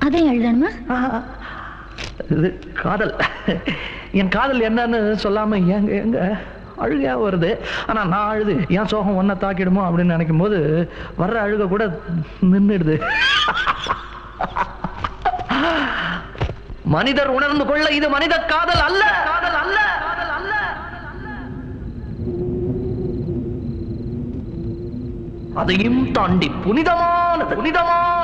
அதே எழுதணுமா? இது காதல். என் காதல் என்னன்னு சொல்லாம எங்க எங்க அழுகையா வருது. ஆனா நான் அழுது என் சோகம் ஒன்ன தாக்கிடுமோ அப்படின்னு நினைக்கும் போது வர்ற அழுக கூட நின்றுடுது. மனிதர் உணர்ந்து கொள்ள இது மனித காதல் அல்ல, காதல் அல்ல, காதல் அல்ல. அதையும் தாண்டி புனிதமானது, புனிதமான